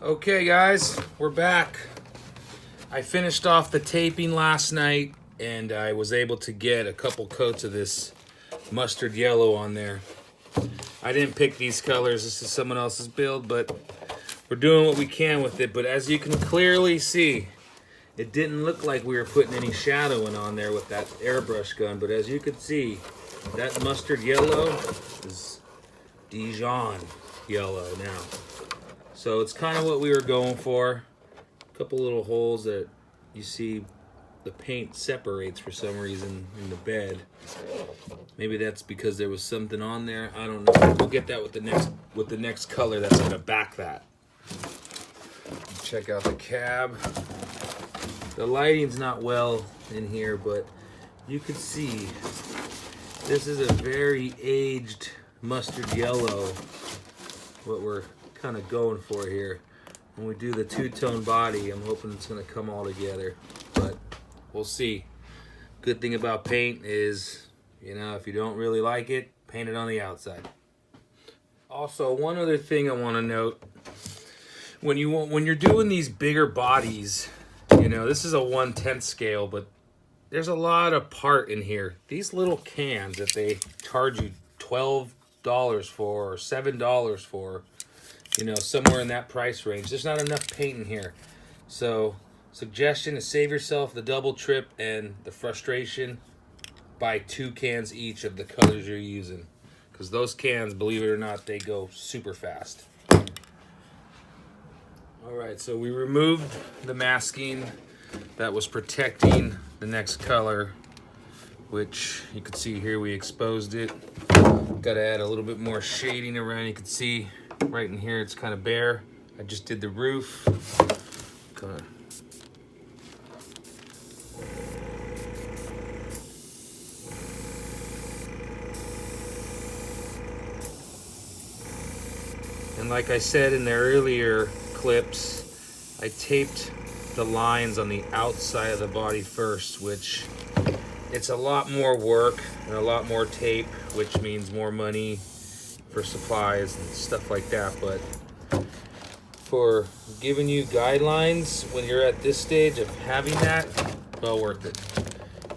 Okay guys, we're back. I finished off the taping last night and I was able to get a couple coats of this mustard yellow on there. I didn't pick these colors, this is someone else's build, but we're doing what we can with it. But as you can clearly see, it didn't look like we were putting any shadowing on there with that airbrush gun, but as you can see, that mustard yellow is Dijon yellow now. So it's kind of what we were going for. A couple little holes that you see the paint separates for some reason in the bed. Maybe that's because there was something on there. I don't know. We'll get that with the next color that's gonna back that. Check out the cab. The lighting's not well in here, but you can see this is a very aged mustard yellow, what we're kind of going for here. When we do the two-tone body, I'm hoping it's going to come all together, but we'll see. Good thing about paint is, you know, if you don't really like it, paint it on the outside. Also, one other thing I want to note, when you're doing these bigger bodies, you know, this is a 1/10 scale, but there's a lot of part in here. These little cans that they charge you $12 for or $7 for, you know, somewhere in that price range. There's not enough paint in here. So, suggestion is save yourself the double trip and the frustration. Buy 2 cans each of the colors you're using. Because those cans, believe it or not, they go super fast. Alright, so we removed the masking that was protecting the next color, which you can see here we exposed it. Got to add a little bit more shading around. You can see right in here it's kind of bare. I just did the roof. And like I said in the earlier clips, I taped the lines on the outside of the body first, which it's a lot more work and a lot more tape, which means more money for supplies and stuff like that. But for giving you guidelines when you're at this stage of having that, well worth it,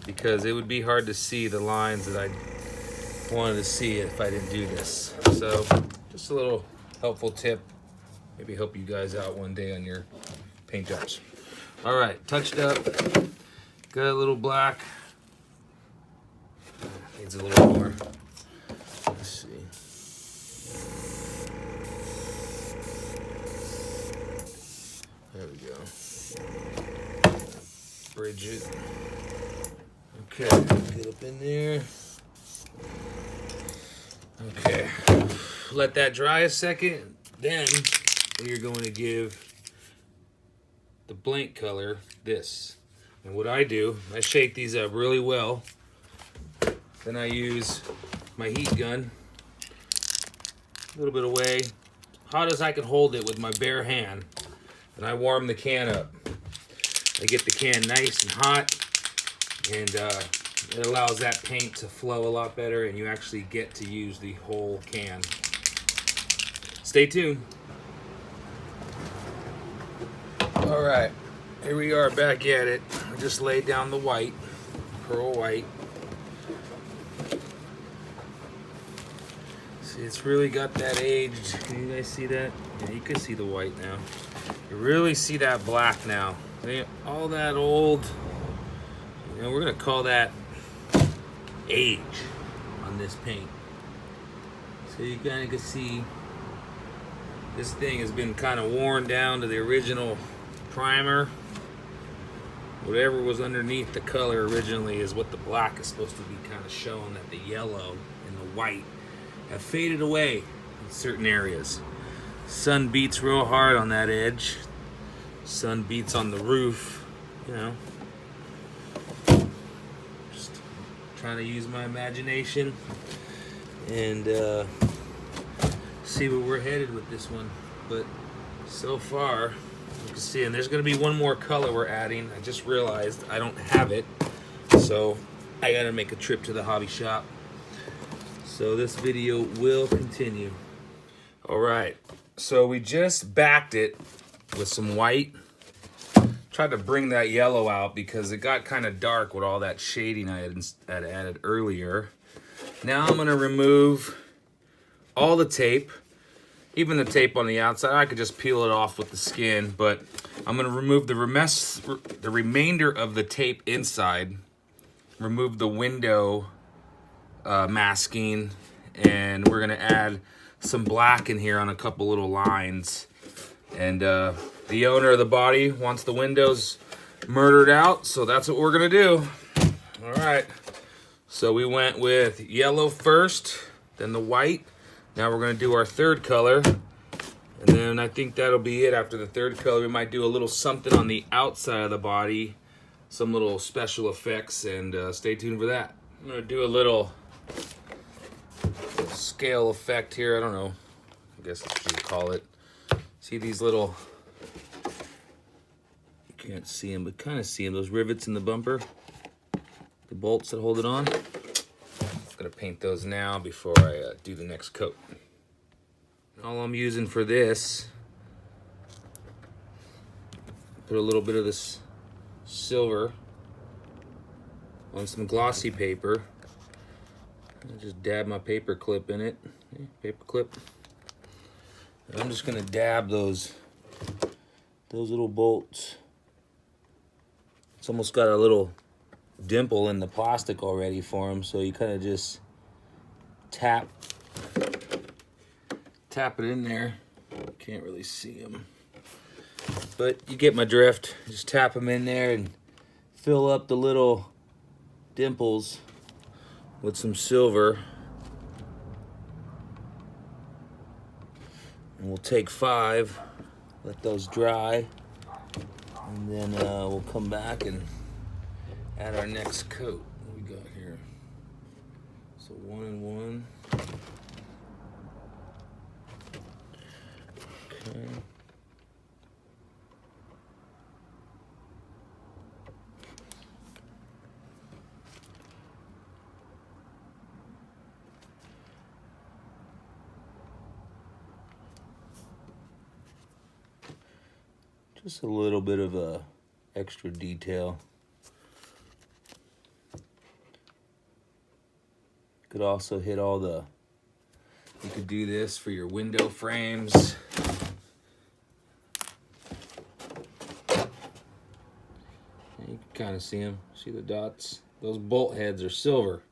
because it would be hard to see the lines that I wanted to see if I didn't do this. So just a little helpful tip, maybe help you guys out one day on your paint jobs. All right, touched up, got a little black. Needs a little more. Let's see. There we go. Bridge it. Okay, get up in there. Okay, let that dry a second. Then we are going to give the blank color this. And what I do, I shake these up really well. Then I use my heat gun, a little bit away, hot as I can hold it with my bare hand. And I warm the can up. I get the can nice and hot, and it allows that paint to flow a lot better, and you actually get to use the whole can. Stay tuned. All right, here we are back at it. I just laid down the white, pearl white. See, it's really got that aged. Can you guys see that? Yeah, you can see the white now. You really see that black now. All that old, you know, we're gonna call that age on this paint. So you kind of can see this thing has been kind of worn down to the original primer. Whatever was underneath the color originally is what the black is supposed to be kind of showing, that the yellow and the white have faded away in certain areas. Sun beats real hard on that edge. Sun beats on the roof, you know. Just trying to use my imagination and see where we're headed with this one. But so far, you can see, and there's going to be one more color we're adding. I just realized I don't have it, so I got to make a trip to the hobby shop. So this video will continue. All right, so we just backed it with some white. Tried to bring that yellow out because it got kind of dark with all that shading I had added earlier. Now I'm gonna remove all the tape, even the tape on the outside. I could just peel it off with the skin, but I'm gonna remove the remainder of the tape inside, remove the window masking, and we're gonna add some black in here on a couple little lines. And the owner of the body wants the windows murdered out, so that's what we're gonna do. All right, so we went with yellow first, then the white. Now we're gonna do our third color, and then I think that'll be it. After the third color, we might do a little something on the outside of the body, some little special effects, and stay tuned for that. I'm gonna do a little scale effect here. I don't know, I guess that's what you call it. See these little, you can't see them, but kind of see them, those rivets in the bumper, the bolts that hold it on. I'm gonna paint those now before I do the next coat. All I'm using for this, put a little bit of this silver on some glossy paper. I just dab my paper clip in it. Paper clip. And I'm just gonna dab those little bolts. It's almost got a little dimple in the plastic already for them, so you kind of just tap it in there. Can't really see them, but you get my drift. Just tap them in there and fill up the little dimples with some silver. And we'll take 5, let those dry, and then we'll come back and add our next coat. What we got here? So 1 and 1. Okay. Just a little bit of a extra detail. Could also hit all the, you could do this for your window frames. You can kind of see them, see the dots? Those bolt heads are silver,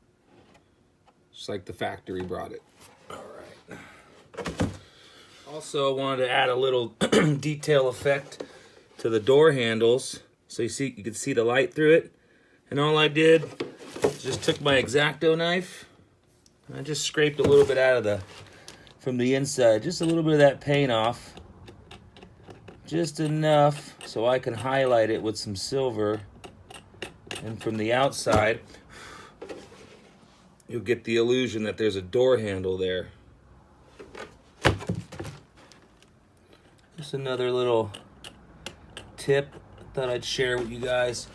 just like the factory brought it. All right. Also wanted to add a little detail effect to the door handles, so you can see the light through it. And all I did is just took my X-Acto knife and I just scraped a little bit out of from the inside, just a little bit of that paint off, just enough so I can highlight it with some silver. And from the outside, you'll get the illusion that there's a door handle there. Just another little tip I thought I'd share with you guys.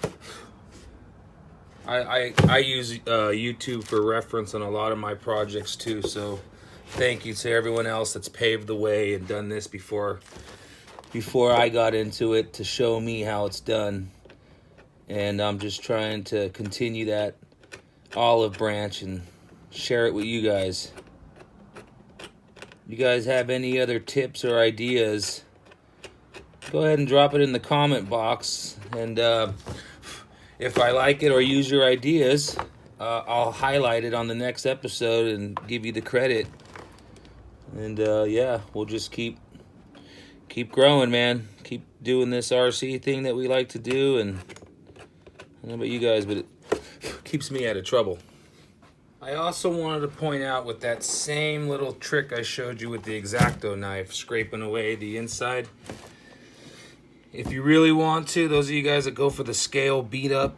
I use YouTube for reference on a lot of my projects too, so thank you to everyone else that's paved the way and done this before I got into it to show me how it's done. And I'm just trying to continue that olive branch and share it with you guys. You guys have any other tips or ideas, go ahead and drop it in the comment box, and if I like it or use your ideas, I'll highlight it on the next episode and give you the credit. And yeah, we'll just keep growing, man. Keep doing this RC thing that we like to do. And I don't know about you guys, but it keeps me out of trouble. I also wanted to point out, with that same little trick I showed you with the X-Acto knife, scraping away the inside, if you really want to, those of you guys that go for the scale beat up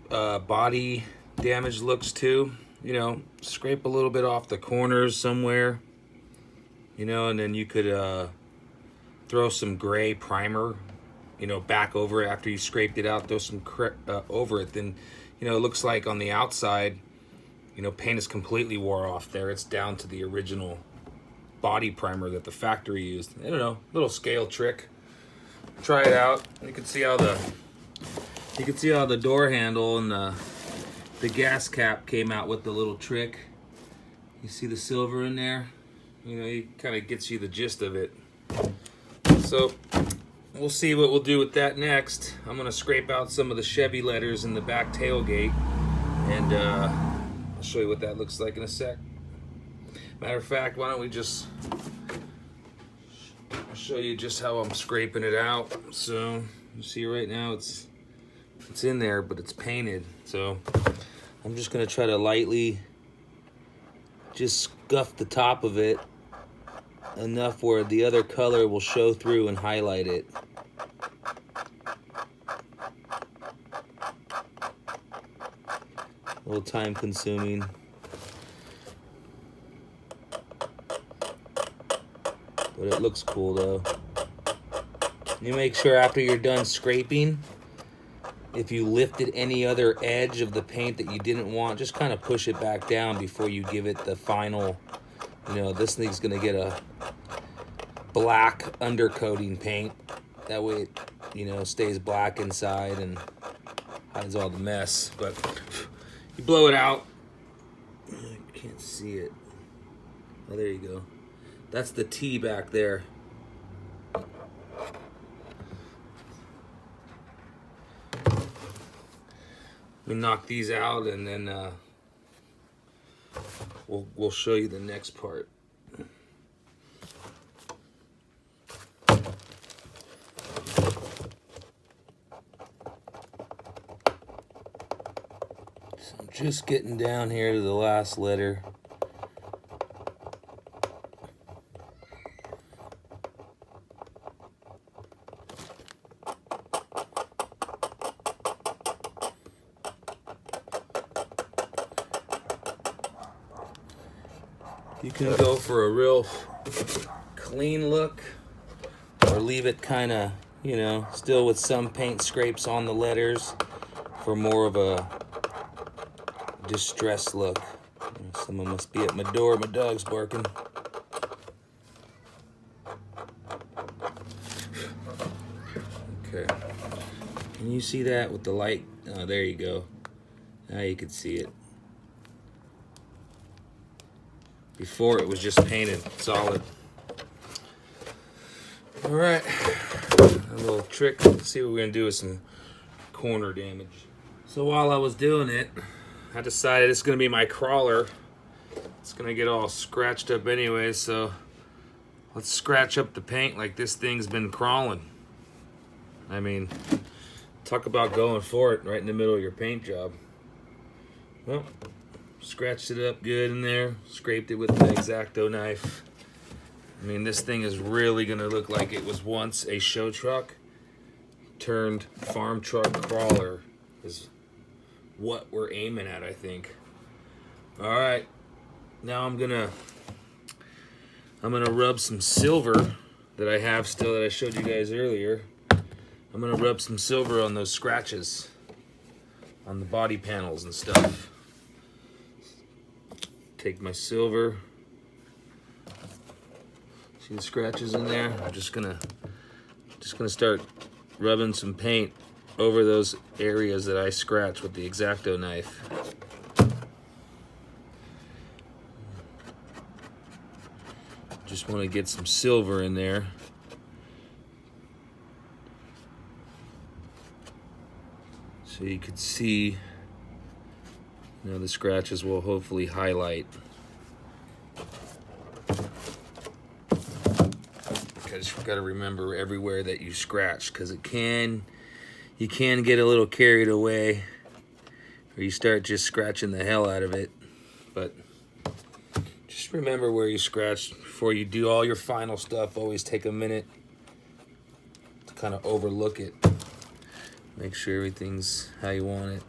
body damage looks too, you know, scrape a little bit off the corners somewhere, you know, and then you could throw some gray primer, you know, back over it after you scraped it out, throw some over it. Then, you know, it looks like on the outside, you know, paint is completely wore off there. It's down to the original body primer that the factory used. I don't know, little scale trick. try it out. You can see how the door handle and the gas cap came out with the little trick. You see the silver in there? You know, it kind of gets you the gist of it. So we'll see what we'll do with that next. I'm gonna scrape out some of the Chevy letters in the back tailgate, and I'll show you what that looks like in a sec. Matter of fact, why don't we just show you just how I'm scraping it out. So you see right now it's in there, but it's painted. So I'm just gonna try to lightly just scuff the top of it enough where the other color will show through and highlight it. A little time consuming. But it looks cool though. You make sure after you're done scraping, if you lifted any other edge of the paint that you didn't want, just kind of push it back down before you give it the final, you know, this thing's gonna get a black undercoating paint. That way it, you know, stays black inside and hides all the mess. But you blow it out. I can't see it. Oh, there you go. That's the T back there. We knock these out, and then we'll show you the next part. So I'm just getting down here to the last letter. You can go for a real clean look, or leave it kind of, you know, still with some paint scrapes on the letters for more of a distressed look. Someone must be at my door. My dog's barking. Okay. Can you see that with the light? Oh, there you go. Now you can see it. Before it was just painted solid. All right, a little trick. Let's see what we're gonna do with some corner damage. So while I was doing it, I decided it's gonna be my crawler. It's gonna get all scratched up anyway, so let's scratch up the paint like this thing's been crawling. I mean, talk about going for it right in the middle of your paint job. Well, scratched it up good in there, scraped it with the X-Acto knife. I mean, this thing is really gonna look like it was once a show truck turned farm truck crawler is what we're aiming at, I think. All right, now I'm gonna rub some silver that I have still that I showed you guys earlier. I'm gonna rub some silver on those scratches on the body panels and stuff. Take my silver. See the scratches in there? I'm just gonna start rubbing some paint over those areas that I scratched with the X-Acto knife. Just want to get some silver in there. So you can see, you know, the scratches will hopefully highlight. Because you've got to remember everywhere that you scratch, because you can get a little carried away, or you start just scratching the hell out of it. But just remember where you scratched before you do all your final stuff. Always take a minute to kind of overlook it. Make sure everything's how you want it.